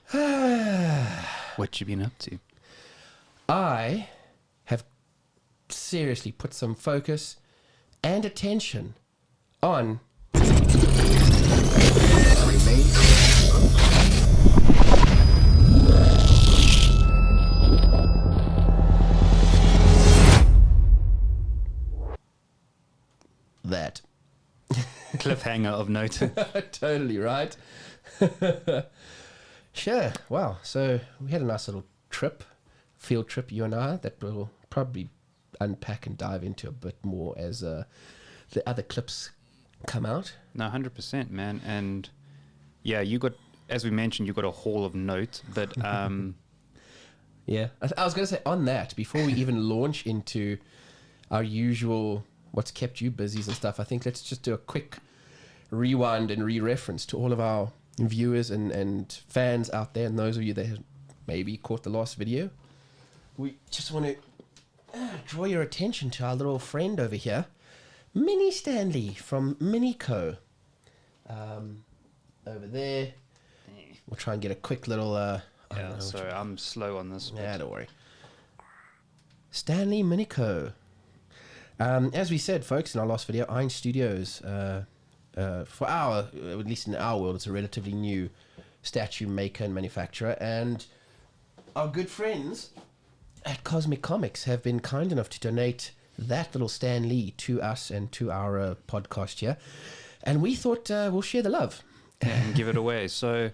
What you been up to? I have seriously put some focus and attention on that. Cliffhanger of note. Totally right. Sure. Wow. So we had a nice little field trip, you and I, that we'll probably unpack and dive into a bit more as the other clips come out. No, 100%, man. And yeah, you got, as we mentioned, you got a haul of note. But yeah, I was going to say on that, before we even launch into our usual what's kept you busy and stuff, I think let's just do a quick rewind and re-reference to all of our viewers and fans out there, and those of you that have maybe caught the last video. We just want to draw your attention to our little friend over here, Mini Stanley from Minico. Over there. We'll try and get a quick little... yeah, sorry, I'm slow on this. Yeah, don't worry. Stanley Minico. As we said, folks, in our last video, Iron Studios, for at least in our world, it's a relatively new statue maker and manufacturer, and our good friends at Cosmic Comics have been kind enough to donate that little Stan Lee to us and to our podcast here, and we thought we'll share the love and give it away. So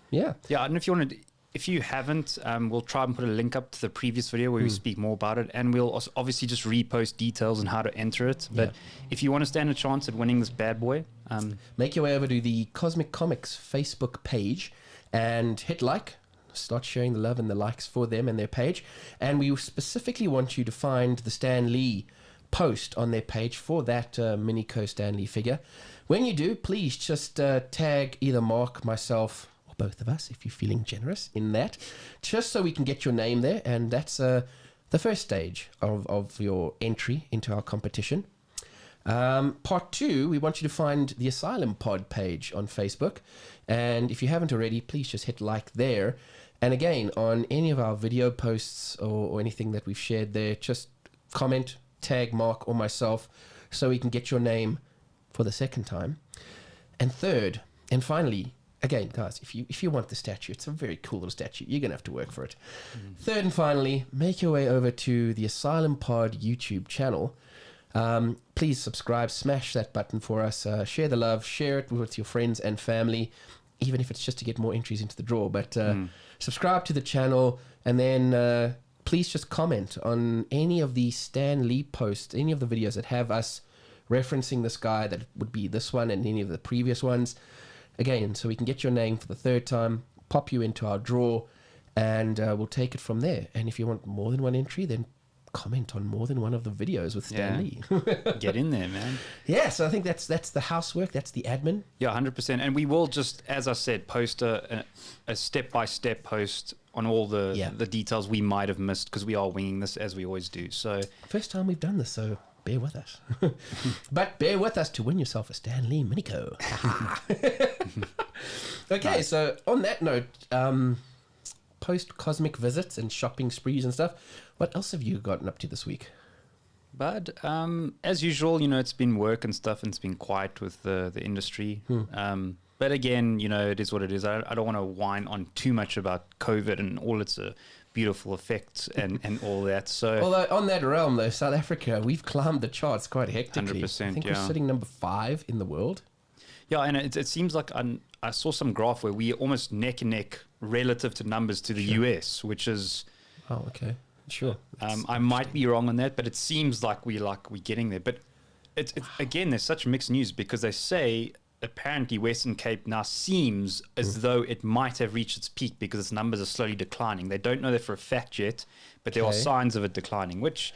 yeah, I don't know if you want to. If you haven't, we'll try and put a link up to the previous video where we speak more about it, and we'll also obviously just repost details on how to enter it. But if you want to stand a chance at winning this bad boy, make your way over to the Cosmic Comics Facebook page and hit like. Start sharing the love and the likes for them and their page. And we specifically want you to find the Stan Lee post on their page for that Minico Stan Lee figure. When you do, please just tag either Mark, myself, both of us, if you're feeling generous in that, just so we can get your name there. And that's the first stage of your entry into our competition. Part 2, we want you to find the Asylum pod page on Facebook, and if you haven't already, please just hit like there. And again, on any of our video posts or anything that we've shared there, just comment, tag Mark or myself, so we can get your name for the second time. And third and finally, again, guys, if you want the statue, it's a very cool little statue. You're going to have to work for it. Third and finally, make your way over to the Asylum Pod YouTube channel. Please subscribe, smash that button for us. Share the love, share it with your friends and family, even if it's just to get more entries into the draw. But subscribe to the channel, and then please just comment on any of the Stan Lee posts, any of the videos that have us referencing this guy, that would be this one and any of the previous ones. Again, so we can get your name for the third time, pop you into our draw, and we'll take it from there. And if you want more than one entry, then comment on more than one of the videos with Stan Lee. Get in there, man. Yeah, so I think that's the housework, that's the admin. Yeah, 100%. And we will just, as I said, post a step-by-step post on all the details we might have missed, because we are winging this as we always do. So first time we've done this, so bear with us. But bear with us to win yourself a Stan Lee Minico. Okay, nice. So on that note, post-cosmic visits and shopping sprees and stuff, what else have you gotten up to this week? But as usual, it's been work and stuff, and it's been quiet with the industry. But again, it is what it is. I don't want to whine on too much about COVID and all its beautiful effects and all that. So, although on that realm, though, South Africa, we've climbed the charts quite hectically. 100%, I think we're sitting number 5 in the world. Yeah, and it seems like I saw some graph where we're almost neck and neck relative to numbers to the US, which is... Oh, okay. Sure. I might be wrong on that, but it seems like we're getting there. But it's again, there's such mixed news, because they say apparently Western Cape now seems as though it might have reached its peak, because its numbers are slowly declining. They don't know that for a fact yet, but there are signs of it declining, which...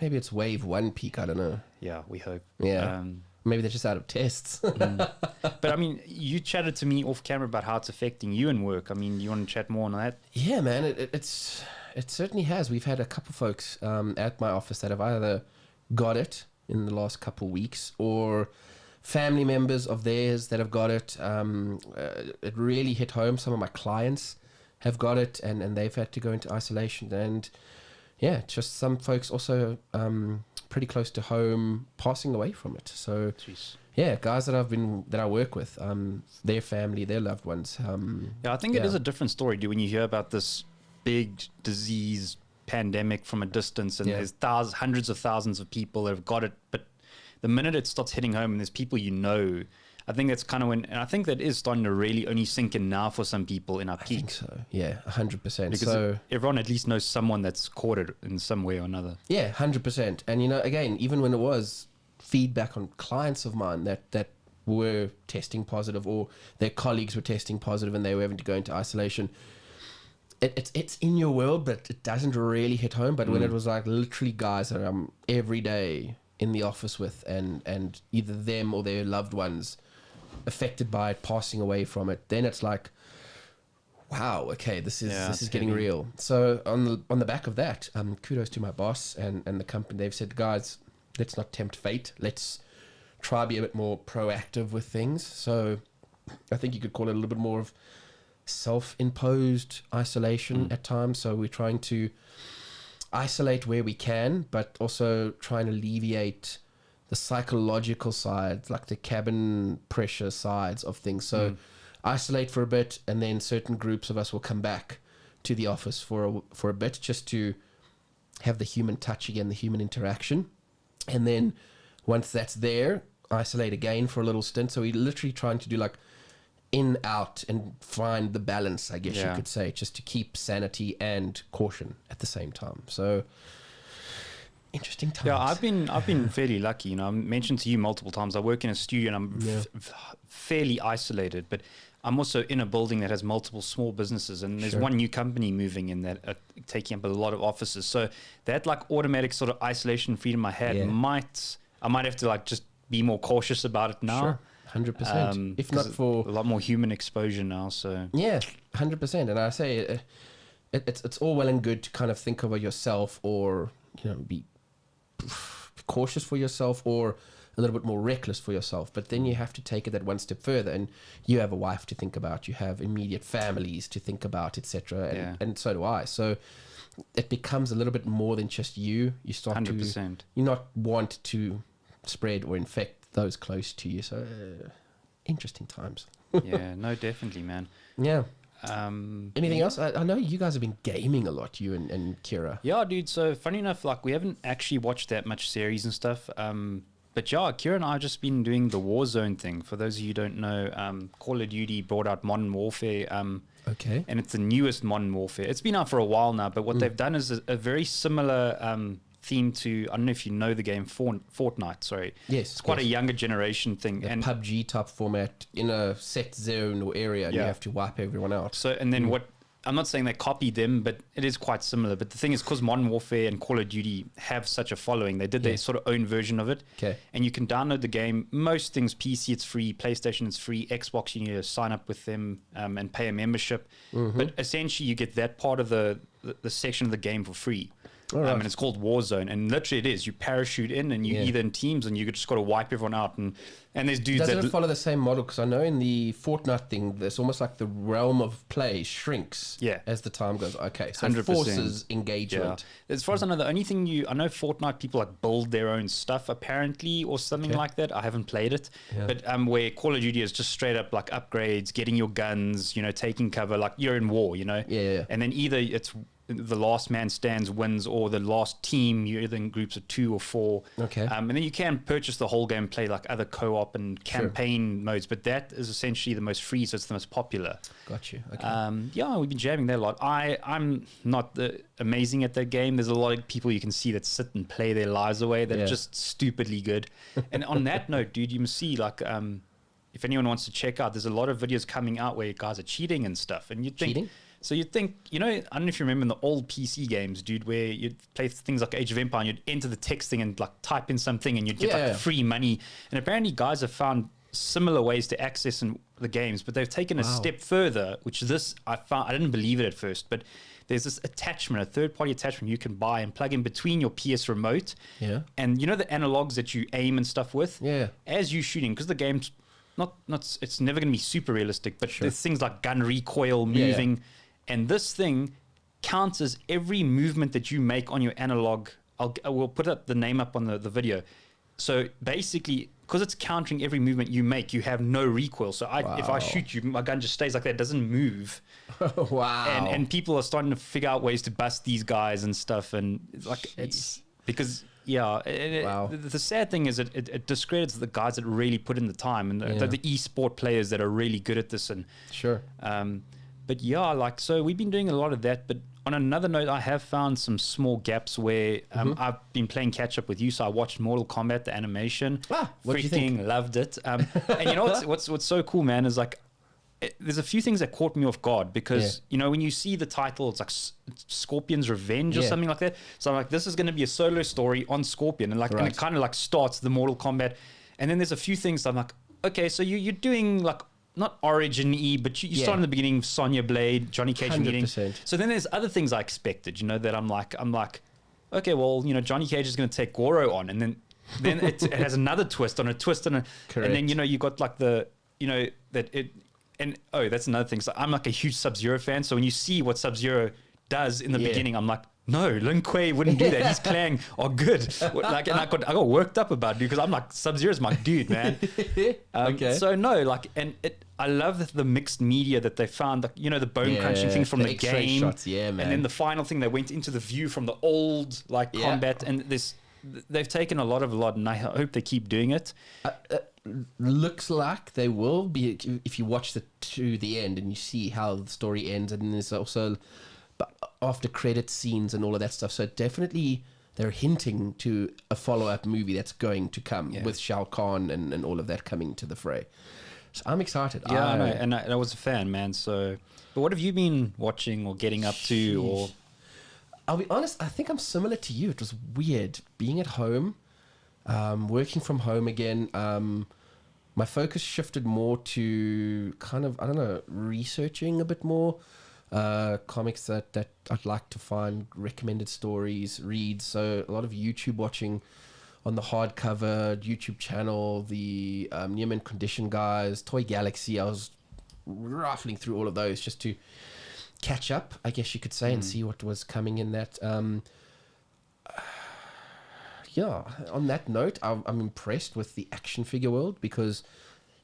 Maybe it's wave 1 peak, I don't know. Yeah, we hope. Yeah. Maybe they're just out of tests. But I mean, you chatted to me off camera about how it's affecting you in work. I mean, you want to chat more on that? Yeah, man, it certainly has. We've had a couple folks at my office that have either got it in the last couple weeks, or family members of theirs that have got it. It really hit home. Some of my clients have got it, and they've had to go into isolation. And yeah, just some folks also pretty close to home passing away from it. So Jeez. yeah, guys that I work with, their family, their loved ones. Yeah, I think it is a different story, when you hear about this big disease pandemic from a distance, and there's hundreds of thousands of people that have got it, but the minute it starts hitting home and there's people I think that's kind of when, and I think that is starting to really only sink in now for some people in our peak. I think so. Yeah, 100%. Because everyone at least knows someone that's caught it in some way or another. Yeah, 100%. And again, even when it was feedback on clients of mine that were testing positive, or their colleagues were testing positive and they were having to go into isolation, it's in your world, but it doesn't really hit home. But when it was like literally guys that I'm every day in the office with, and either them or their loved ones affected by it, passing away from it, then it's like, wow, okay, this is getting real. So on the back of that, kudos to my boss and the company. They've said, guys, let's not tempt fate. Let's try be a bit more proactive with things. So I think you could call it a little bit more of self-imposed isolation at times. So we're trying to isolate where we can, but also trying to alleviate the psychological sides, like the cabin pressure sides of things. So isolate for a bit, and then certain groups of us will come back to the office for a bit, just to have the human touch again, the human interaction. And then once that's there, isolate again for a little stint. So we're literally trying to do like in, out, and find the balance, I guess you could say, just to keep sanity and caution at the same time. So interesting times. Yeah, I've been fairly lucky. I mentioned to you multiple times, I work in a studio and I'm fairly isolated, but I'm also in a building that has multiple small businesses, and there's one new company moving in that are taking up a lot of offices. So that like automatic sort of isolation freedom I had I might have to like just be more cautious about it now. Sure. 100%. If not for a lot more human exposure now, so yeah, 100%. And I say it's all well and good to kind of think of yourself, or be cautious for yourself, or a little bit more reckless for yourself. But then you have to take it that one step further, and you have a wife to think about, you have immediate families to think about, etc. And so do I. So it becomes a little bit more than just you. You start 100%. To you not want to spread or infect those close to you. So interesting times. Yeah, no, definitely, man. Yeah. Anything else? I know you guys have been gaming a lot, you and Kira. Yeah, dude. So funny enough, like we haven't actually watched that much series and stuff. But yeah, Kira and I have just been doing the Warzone thing. For those of you who don't know, Call of Duty brought out Modern Warfare. Okay. And it's the newest Modern Warfare. It's been out for a while now, but what they've done is a very similar theme to, I don't know if you know the game Fortnite, sorry. Yes. It's quite a younger generation thing. And PUBG type format in a set zone or area, and you have to wipe everyone out. So, and then I'm not saying they copied them, but it is quite similar. But the thing is, because Modern Warfare and Call of Duty have such a following, they did their sort of own version of it. Okay. And you can download the game. Most things, PC, it's free. PlayStation, it's free. Xbox, you need to sign up with them and pay a membership. But essentially, you get that part of the section of the game for free. And it's called Warzone, and literally it is. You parachute in, and you either in teams, and you just got to wipe everyone out. And there's dudes Doesn't it follow the same model? Because I know in the Fortnite thing, there's almost like the realm of play shrinks as the time goes. Okay, so 100%. It forces engagement. Yeah. As far as I know, the only thing I know Fortnite people like build their own stuff apparently, or something like that. I haven't played it, but where Call of Duty is just straight up like upgrades, getting your guns, taking cover, like you're in war, Yeah. And then either it's the last man stands wins, or the last team, you're either in groups of 2 or 4. Okay. And then you can purchase the whole game, play like other co-op and campaign modes, but that is essentially the most free, so it's the most popular. Got you. Okay. Yeah, we've been jamming that a lot. I'm not amazing at that game. There's a lot of people you can see that sit and play their lives away that are just stupidly good. And on that note, dude, you must see like if anyone wants to check out, there's a lot of videos coming out where guys are cheating and stuff, and you'd think cheating? So you'd think, I don't know if you remember in the old PC games, dude, where you'd play things like Age of Empire and you'd enter the texting and like type in something and you'd get like free money. And apparently guys have found similar ways to access in the games, but they've taken a step further, which I didn't believe it at first, but there's this attachment, a third-party attachment you can buy and plug in between your PS remote. Yeah. And the analogs that you aim and stuff with? Yeah. As you shooting, because the game's it's never going to be super realistic, but there's things like gun recoil moving. and this thing counts as every movement that you make on your analog. I will put up the name up on the video. So basically, because it's countering every movement you make, you have no recoil. So if I shoot you, my gun just stays like that, it doesn't move. Wow. And people are starting to figure out ways to bust these guys and stuff. And it's because, the sad thing is it discredits the guys that really put in the time and the e-sport players that are really good at this. And sure. But so we've been doing a lot of that. But on another note, I have found some small gaps where I've been playing catch up with you. So I watched Mortal Kombat, the animation. What did you think? Loved it. And you know what's so cool, man, is like there's a few things that caught me off guard because when you see the title, it's like Scorpion's Revenge or something like that. So I'm like, this is going to be a solo story on Scorpion, and and it kind of like starts the Mortal Kombat, and then there's a few things that I'm like, okay, so you're doing like. Not Origin-y, but you start in the beginning, Sonya Blade, Johnny Cage 100%. meeting. So then there's other things I expected, that I'm like, okay, well, Johnny Cage is going to take Goro on, and then it has another twist on a twist on a, Correct. and then you got like that's another thing. So I'm like a huge Sub-Zero fan. So when you see what Sub-Zero does in the beginning, I'm like, no, Lin Kuei wouldn't do that. His Clang are good. And I got worked up about it because I'm like, Sub-Zero's my dude, man. Okay. So no, I love the mixed media that they found, the bone crunching thing from the X-ray game, shots, man. And then the final thing they went into the view from the old combat, and they've taken a lot, and I hope they keep doing it. Looks like they will be if you watch to the end and you see how the story ends, and there's also after credit scenes and all of that stuff. So definitely they're hinting to a follow-up movie that's going to come with Shao Kahn and all of that coming to the fray. So I'm excited. Yeah, I know. And I was a fan, man. So, but what have you been watching or getting up to? Or I'll be honest, I think I'm similar to you. It was weird being at home, working from home again. My focus shifted more to kind of, researching a bit more. Comics that I'd like to find, recommended stories, read. So a lot of YouTube watching on the hardcover YouTube channel, the Near Mint Condition guys, Toy Galaxy. I was rifling through all of those just to catch up, I guess you could say, and see what was coming in that. On that note, I'm impressed with the action figure world because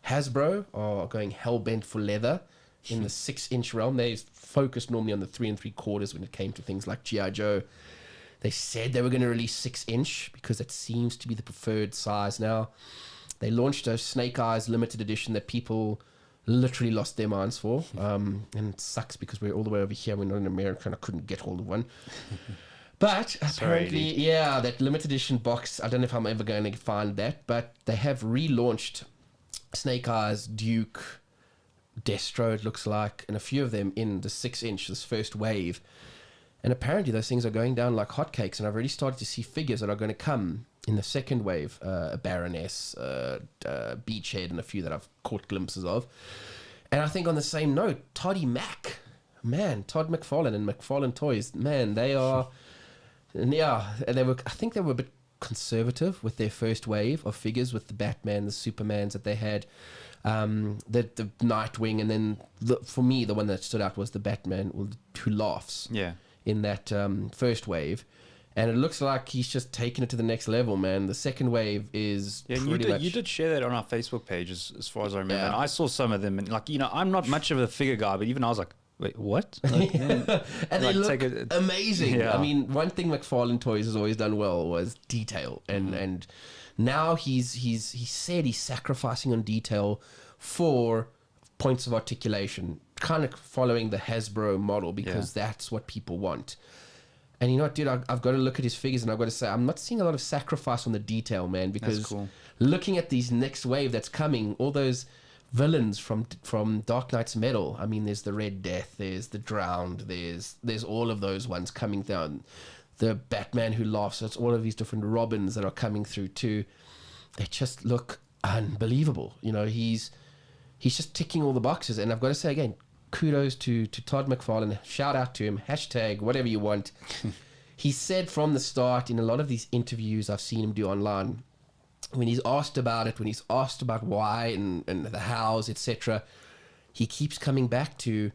Hasbro are going hell-bent for leather in the 6-inch realm. They focused normally on the 3 3/4 when it came to things like G.I. Joe. They said they were going to release 6-inch because it seems to be the preferred size now. They launched a Snake Eyes limited edition that people literally lost their minds for. And it sucks because we're all the way over here. We're not in America and I couldn't get hold of one. But apparently, that limited edition box, I don't know if I'm ever going to find that, but they have relaunched Snake Eyes, Duke, Destro, it looks like, and a few of them in the 6-inch, this first wave. And apparently those things are going down like hotcakes, and I've already started to see figures that are going to come in the second wave, a Baroness, Beachhead, and a few that I've caught glimpses of. And I think on the same note, Todd McFarlane and McFarlane Toys, man, they are... Yeah, and I think they were a bit conservative with their first wave of figures with the Batman, the Supermans that they had, the Nightwing, and then for me the one that stood out was the Batman who laughs in that first wave. And it looks like he's just taken it to the next level, man. The second wave is you did share that on our Facebook page as far as I remember. And I saw some of them, and I'm not much of a figure guy, but even I was like, wait, what? And they look amazing. Yeah. I mean, one thing McFarlane Toys has always done well was detail, and now he said he's sacrificing on detail for points of articulation, kind of following the Hasbro model because that's what people want. And you know what, dude, I've got to look at his figures and I've got to say, I'm not seeing a lot of sacrifice on the detail, man, because looking at these next wave that's coming, all those villains from Dark Knight's Metal, I mean, there's the Red Death, there's the Drowned, there's all of those ones coming down. The Batman who laughs, it's all of these different Robins that are coming through too. They just look unbelievable. You know, he's just ticking all the boxes. And I've got to say again, kudos to Todd McFarlane. Shout out to him. Hashtag whatever you want. He said from the start in a lot of these interviews I've seen him do online, when he's asked about it, when he's asked about why and the hows, etc., he keeps coming back to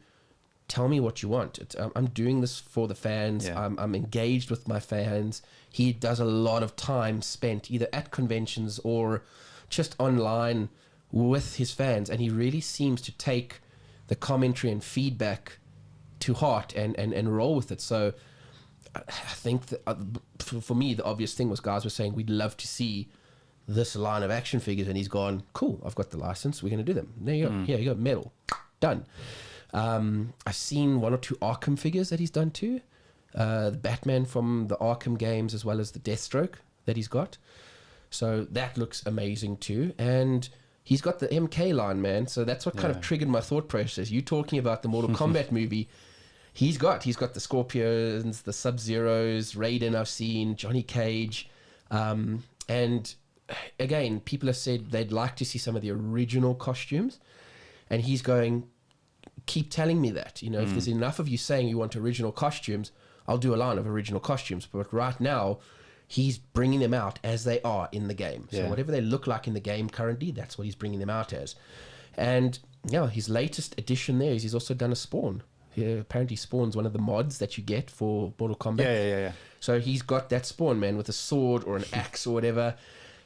tell me what you want. I'm doing this for the fans. Yeah. I'm engaged with my fans. He does a lot of time spent either at conventions or just online with his fans, and he really seems to take the commentary and feedback to heart and roll with it. So I think that, for me, the obvious thing was guys were saying we'd love to see this line of action figures, and he's gone, cool, I've got the license, we're going to do them. There you go. Here you go, metal, done. I've seen 1 or 2 Arkham figures that he's done too. The Batman from the Arkham games, as well as the Deathstroke that he's got. So that looks amazing too. And he's got the MK line, man. So that's what kind of triggered my thought process. You talking about the Mortal Kombat movie. He's got the Scorpions, the Sub-Zeros, Raiden I've seen, Johnny Cage. And again, people have said they'd like to see some of the original costumes. And he's going, keep telling me that. You know, if there's enough of you saying you want original costumes, I'll do a line of original costumes. But right now, he's bringing them out as they are in the game. So whatever they look like in the game currently, that's what he's bringing them out as. And yeah, his latest addition there is he's also done a Spawn. Apparently Spawn's one of the mods that you get for Mortal Kombat. Yeah. So he's got that Spawn, man, with a sword or an axe or whatever.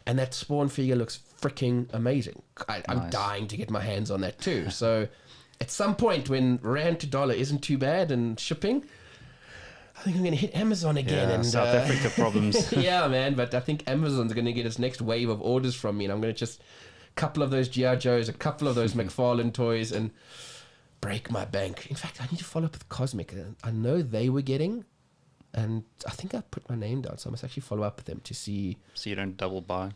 And that Spawn figure looks freaking amazing. I'm dying to get my hands on that too. So at some point when rand to dollar isn't too bad and shipping, I think I'm going to hit Amazon again. And South Africa problems. Yeah, man. But I think Amazon's going to get its next wave of orders from me. And I'm going to just a couple of those G.I. Joes, a couple of those McFarlane toys, and break my bank. In fact, I need to follow up with Cosmic. I know they were getting, and I think I put my name down. So I must actually follow up with them to see. So you don't double buy.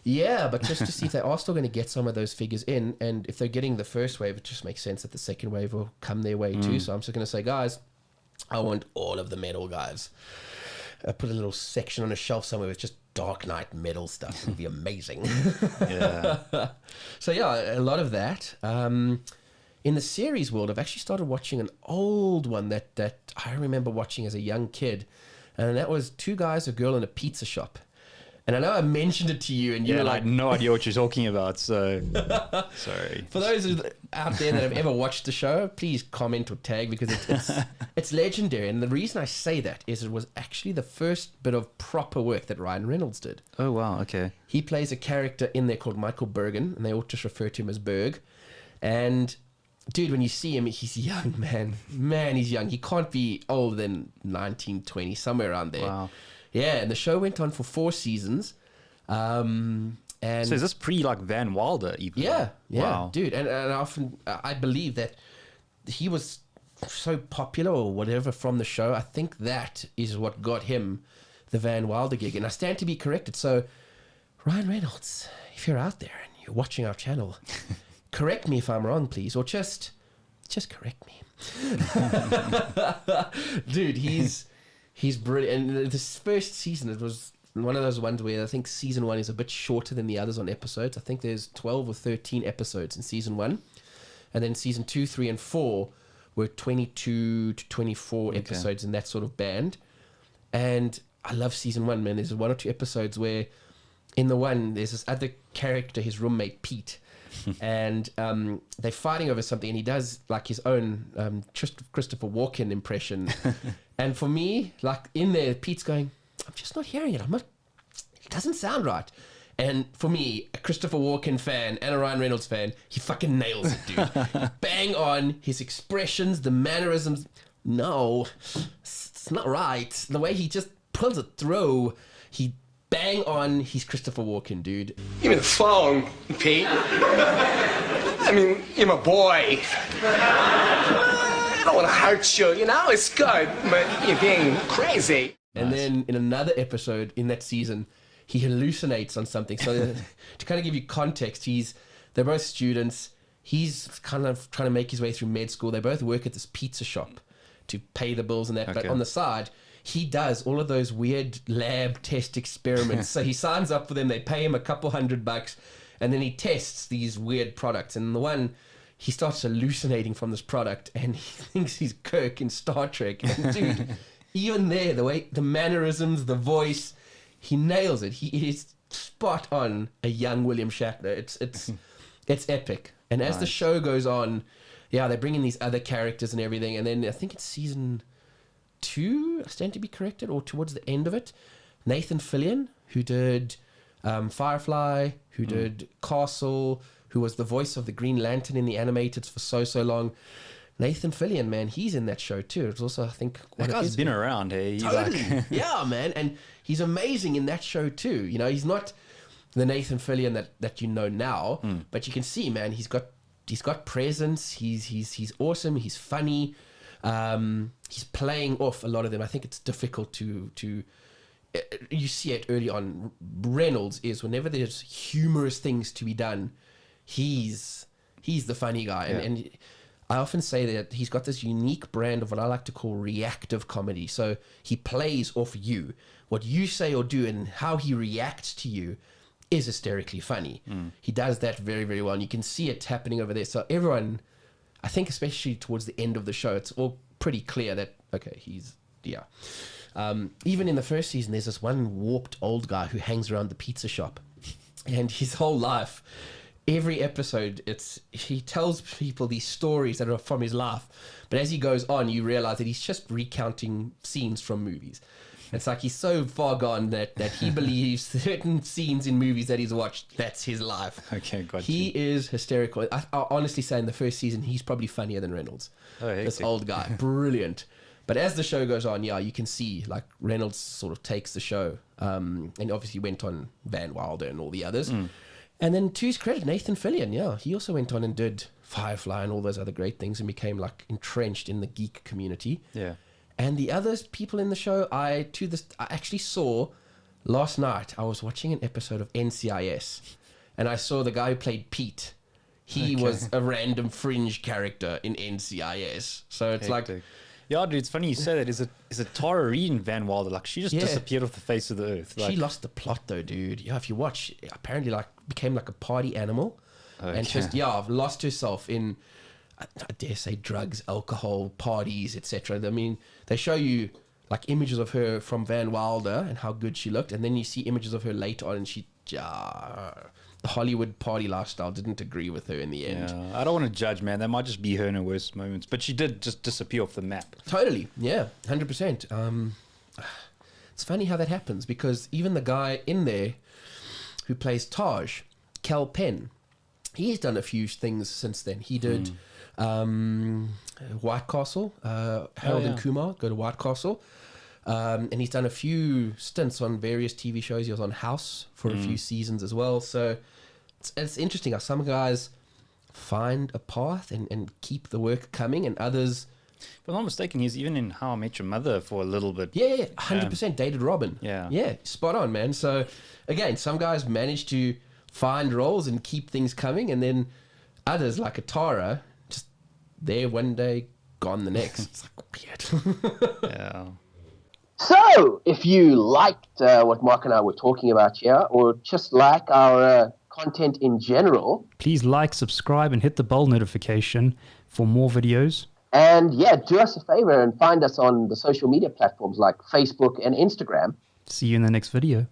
Yeah, but just to see if they are still going to get some of those figures in. And if they're getting the first wave, it just makes sense that the second wave will come their way too. So I'm just going to say, guys, I want all of the metal guys. I put a little section on a shelf somewhere with just Dark Knight metal stuff. It would be amazing. Yeah. So yeah, a lot of that. In the series world, I've actually started watching an old one that I remember watching as a young kid. And that was 2 guys, a girl in a pizza shop. And I know I mentioned it to you, and you were I like, had no idea what you're talking about, so sorry. For those out there that have ever watched the show, please comment or tag, because it's legendary. And the reason I say that is it was actually the first bit of proper work that Ryan Reynolds did. Oh, wow, okay. He plays a character in there called Michael Bergen, and they all just refer to him as Berg. And dude, when you see him, he's young, man. Man, he's young. He can't be older than 19, 20, somewhere around there. Wow. Yeah, and the show went on for 4 seasons. And so is this pre like Van Wilder even? Yeah, Wow. dude. And often I believe that he was so popular or whatever from the show. I think that is what got him the Van Wilder gig. And I stand to be corrected. So Ryan Reynolds, if you're out there and you're watching our channel, correct me if I'm wrong, please, or just correct me. Dude, he's brilliant. And this first season, it was one of those ones where I think season 1 is a bit shorter than the others on episodes. I think there's 12 or 13 episodes in season 1. And then season 2, 3, and 4 were 22 to 24 episodes in that sort of band. And I love season 1, man. There's 1 or 2 episodes where in the one, there's this other character, his roommate, Pete. And they're fighting over something, and he does like his own Christopher Walken impression. And for me, like in there, Pete's going, I'm just not hearing it. It doesn't sound right. And for me, a Christopher Walken fan and a Ryan Reynolds fan, he fucking nails it, dude. Bang on. His expressions, the mannerisms. No, it's not right. The way he just pulls it through, he bang on. He's Christopher Walken, dude. Give me the phone, Pete. I mean, you're my boy. I don't want to hurt you, you know? It's good, but you're being crazy. And then in another episode in that season, he hallucinates on something. So to kind of give you context, they're both students. He's kind of trying to make his way through med school. They both work at this pizza shop to pay the bills and that. Okay. But on the side, he does all of those weird lab test experiments. So he signs up for them. They pay him a couple $100, and then he tests these weird products. And the one, he starts hallucinating from this product, and he thinks he's Kirk in Star Trek. And dude, even there, the way, the mannerisms, the voice, he nails it. He is spot on a young William Shatner. It's epic. And as the show goes on, yeah, they bring in these other characters and everything. And then I think it's season 2, I stand to be corrected, or towards the end of it, Nathan Fillion, who did Firefly, who did Castle, who was the voice of the Green Lantern in the animated for so long. Nathan Fillion, man, he's in that show too. It's also, I think, that guy's been around. Hey, he's totally. like Yeah, man, and he's amazing in that show too. You know, he's not the Nathan Fillion that you know now, but you can see, man, he's got presence. He's awesome. He's funny. He's playing off a lot of them. I think it's difficult to you see it early on. Reynolds is, whenever there's humorous things to be done, he's the funny guy, and I often say that he's got this unique brand of what I like to call reactive comedy. So he plays off you. What you say or do and how he reacts to you is hysterically funny. He does that very, very well. And you can see it happening over there. So everyone, I think especially towards the end of the show, it's all pretty clear that, okay, even in the first season, there's this one warped old guy who hangs around the pizza shop. And his whole life, every episode, he tells people these stories that are from his life. But as he goes on, you realize that he's just recounting scenes from movies. It's like he's so far gone that he believes certain scenes in movies that he's watched, that's his life. Okay, gotcha. He is hysterical. I honestly say in the first season, he's probably funnier than Reynolds. This old guy. Brilliant. But as the show goes on, yeah, you can see like Reynolds sort of takes the show. And obviously went on Van Wilder and all the others. And then to his credit, Nathan Fillion, yeah, he also went on and did Firefly and all those other great things and became like entrenched in the geek community. Yeah. And the other people in the show, I actually saw last night. I was watching an episode of NCIS, and I saw the guy who played Pete. He was a random fringe character in NCIS. So it's like, yeah, dude, it's funny you say that. Is it Tara Reid and Van Wilder? Like, she just disappeared off the face of the earth. Like, she lost the plot though, dude. Yeah, if you watch, apparently like became like a party animal, and just lost herself in, I dare say, drugs, alcohol, parties, etc. I mean, they show you like images of her from Van Wilder and how good she looked, and then you see images of her later on, and the Hollywood party lifestyle didn't agree with her in the end. Yeah, I don't want to judge, man. That might just be her in her worst moments, but she did just disappear off the map. Totally, yeah, 100%. It's funny how that happens, because even the guy in there who plays Taj, Cal Penn, he's done a few things since then. He did White Castle. Harold and Kumar go to White Castle. And he's done a few stints on various TV shows. He was on House for a few seasons as well. So it's interesting how some guys find a path and keep the work coming, and others... If I'm not mistaken, he's even in How I Met Your Mother for a little bit. Yeah, 100% dated Robin. Yeah, spot on, man. So again, some guys manage to find roles and keep things coming, and then others, like Atara, just there one day, gone the next. It's like weird. Yeah. So, if you liked what Mark and I were talking about here, or just like our content in general, please like, subscribe, and hit the bell notification for more videos. And yeah, do us a favor and find us on the social media platforms like Facebook and Instagram. See you in the next video.